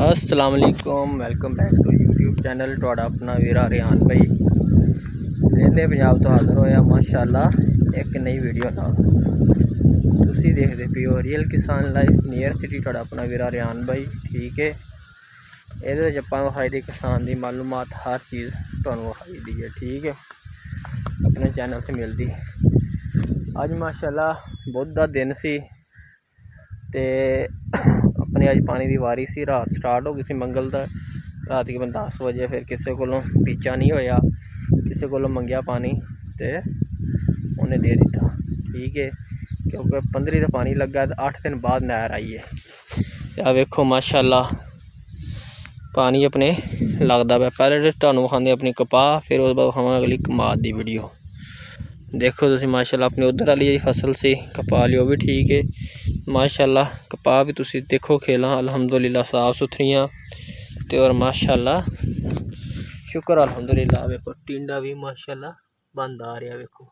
अस्सलाम वालेकुम, welcome back to YouTube channel तुहाडा अपना वीरा रियान भाई लेंदे पंजाब तो हाज़र होया माशाअल्लाह एक नई वीडियो नाल। तुसी देखदे पियो रियल किसान लाइफ नियर सिटी तुहाडा अपना वीरा रियान भाई। ठीक है, इहदे विच आपां विखाई दी किसान दी मालूमात हर चीज़ तुहानूं विखाई दी है। ठीक है, अपने चैनल से मिलदी। अज माशाअल्लाह बुध दा दिन सी ते अपने अज पानी की वारी सी। रात स्टार्ट हो गई सी मंगल दा, रात तकरीबन 10 बजे। फिर किसी को पीछा नहीं होया, किसी को मंगया पानी तो उन्हें दे दिता। ठीक है, क्योंकि 15 का पानी लगा तो 8 दिन बाद नहर आई है। आ वेखो माशाअल्लाह पानी अपने लगता पाया। पहले तो तुहानूं विखांदे अपनी कपाह, फिर उस बाद विखावांगे अगली कमाद की वीडियो। देखो तुसीं माशाअल्लाह अपनी उधर वाली फसल सी कपाह वाली वो भी ठीक है माशाअल्लाह। कपाह भी तुसीं देखो खेला अल्हम्दुलिल्लाह साफ सुथरियाँ ते और माशाअल्लाह शुक्र अल्हम्दुलिल्लाह। वेखो टिंडा भी माशाअल्लाह बंद आ रहा। वेखो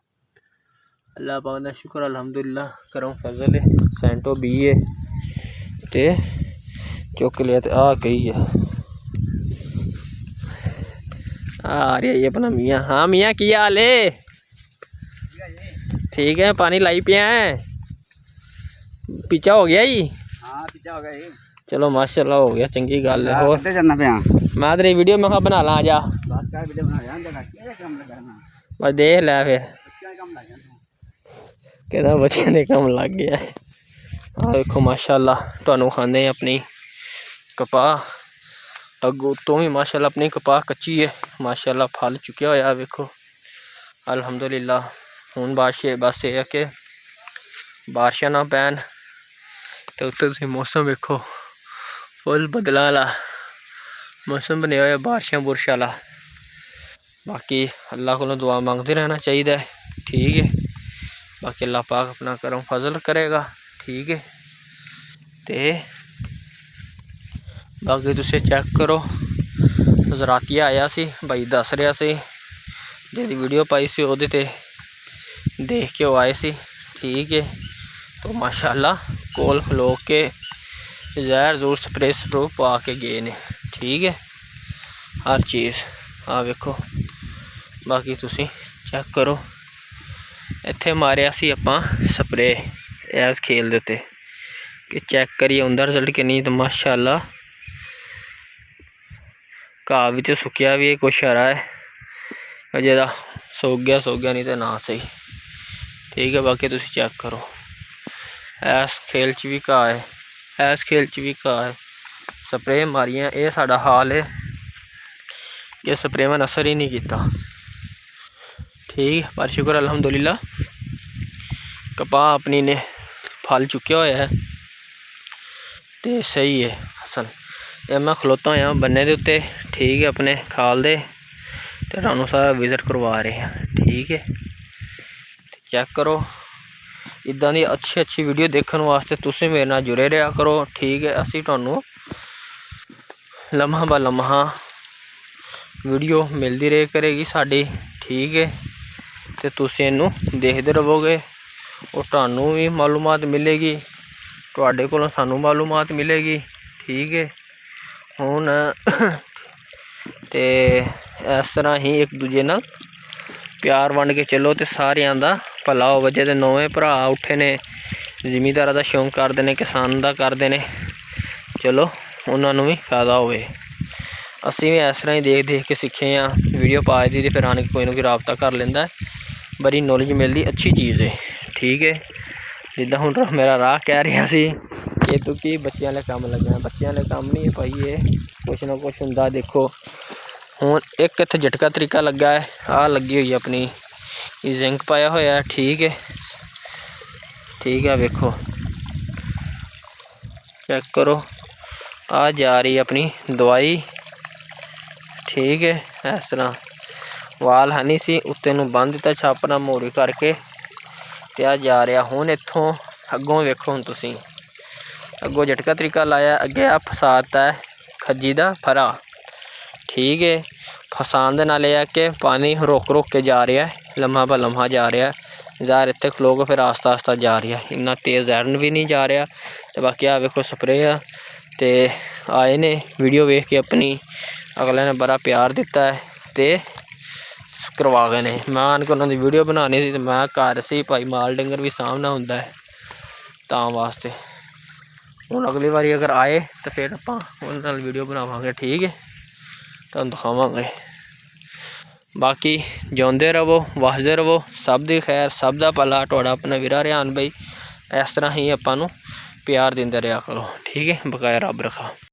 अल्लाह पाक दा शुक्र अल्हम्दुलिल्लाह, करम फजल है। सेंटो बी है ते चुक लिया ते आ गई है। आ रही है अपना मियाँ। हाँ मियाँ की हाल है? ठीक है, पानी लाई पिया है? पीछा हो गया जी? हाँ पीछा हो गया जी। चलो माशाअल्लाह हो गया, चंगी गल है। और चलना पे मैं तेरी वीडियो में खा बना ला आ जा। बस देख लै फिर कहना बच्चों ने कम लग गया है। आ देखो माशाअल्लाह तुहानूं खाने अपनी कपाह अगों तो भी माशाअल्लाह अपनी कपाह कच्ची है माशाअल्लाह, फल चुकिया होया। वेखो अल्हम्दुलिल्लाह। हुण बस ये है कि बारिशां ना पैन तो उत्ते तुसीं मौसम वेखो फुल बदलां वाला मौसम बने हुआ, बारिशां बुरशां वाला। बाकी अल्लाह को दुआ मंगते रहना चाहिए। ठीक है, बाकी अल्लाह पाक अपना करम फजल करेगा। ठीक है, ते बाकी तुसीं चेक करो। राती आया सी भाई दस रहा सी, जी वीडियो पाई सी वो देख के वो आए सी। ठीक है, तो माशाअल्लाह कोल खलो के जहर जूर स्प्रे स्प्रू पा के गए ने। ठीक है, हर चीज़ आ वेखो। बाकी तुसीं चेक करो, इत्थे मारिया सी आपां स्प्रे इस खेल दे उत्ते कि चेक करिए उंदा रिजल्ट कि नहीं। तो माशाअल्लाह घाह भी तो सुक्या भी है, कुछ हरा है जेह्दा सुक गया नहीं तो ना सही। ठीक है, बाकी तुसीं चेक करो इस खेल च भी घाह है, इस खेल च भी घाह है। स्प्रे मारियां ये साडा हाल है कि स्प्रे में असर ही नहीं किया। ठीक है, पर शुक्र अल्हम्दुलिल्लाह कपाह अपनी ने फल चुकिया होया है तो सही है फसल। ये मैं खलोता होया बन्ने दे उत्ते। ठीक है, अपने खाल दे ते तुहानूं सारा विजिट करवा रहे हैं। ठीक है, चेक करो इदां दी अच्छी वीडियो देखने वास्ते तुसीं मेरे नाल जुड़े रहा करो। ठीक है, असीं तुहानूं लम्हा ब लम्हा वीडियो मिलती रहे करेगी साडी। ठीक है, तो तुसीं इनू देखते रहोगे और तुहानूं भी मालूमात मिलेगी, तुहाडे कोलों सानूं मालूमात मिलेगी। ठीक है, हुण ते इस तरह ही एक दूजे नाल प्यार वंड के चलो तो सारियां दा भला होवे। जेह्दे नौवें भरा उठे ने जिमीदारा दा शौक करदे ने, किसान दा करदे ने, चलो उन्होंने भी फायदा होवे। असीं भी इस तरह ही देख के सीखे हैं वीडियो पा दी तो फिर आने कोई ना कोई रबता कर लेंदा है। बड़ी नॉलेज मिलती, अच्छी चीज़ है। ठीक है, जिद्दां हुण मेरा राह कह रहा सी कि तू की बच्चों वाले काम लग्गना, बच्चों वाले काम नहीं भाई, ये कुछ ना कुछ हुंदा। देखो हुण एक इत्थे झटका तरीका लगा है, आ लगी हुई अपनी जिंक पाया होया है। ठीक है, ठीक है, वेखो चेक करो आ जा रही अपनी दवाई। ठीक है, इस तरह वाल है नहीं सी उत्ते नूं बंद दिता छापना मोरी करके ते आ जा रहा। हुण इत्थों अगों वेखो, हुण तुसीं अगों झटका तरीका लाया, अगे आ फसाता है खज्जी दा फरा। ठीक है, फसान दे नाल यह कि पानी रोक के जा रहा है, लम्हा ब लम्हा जा रहा है। जहर इत्थे खलो के फिर आस्ता आस्ता जा रहा है, इन्ना तेज़ जहर भी नहीं जा रहा। तो बाकी आ वेखो स्प्रे ਤੇ ਆਏ ने वीडियो वेख के अपनी अगले ने बड़ा प्यार दिता है तो करवा गए ने। मैं आन के उन्होंने वीडियो बनानी सी, मैं घर सी भाई, माल डंगर भी सामना होंदा है तां वास्ते। हुण अगली बारी अगर आए तो फिर आपां उन्हां नाल वीडियो बनावांगे, ठीक है, तुहानूं दिखावांगे। बाकी जिउंदे रवो, वसदे रवो, सब दी खैर, सब दा भला। तुहाडा अपना वीरा रिहान भाई इस तरह ही आपां नूं प्यार दिंदे रहा करो, ठीक है। बकाया रब रखा।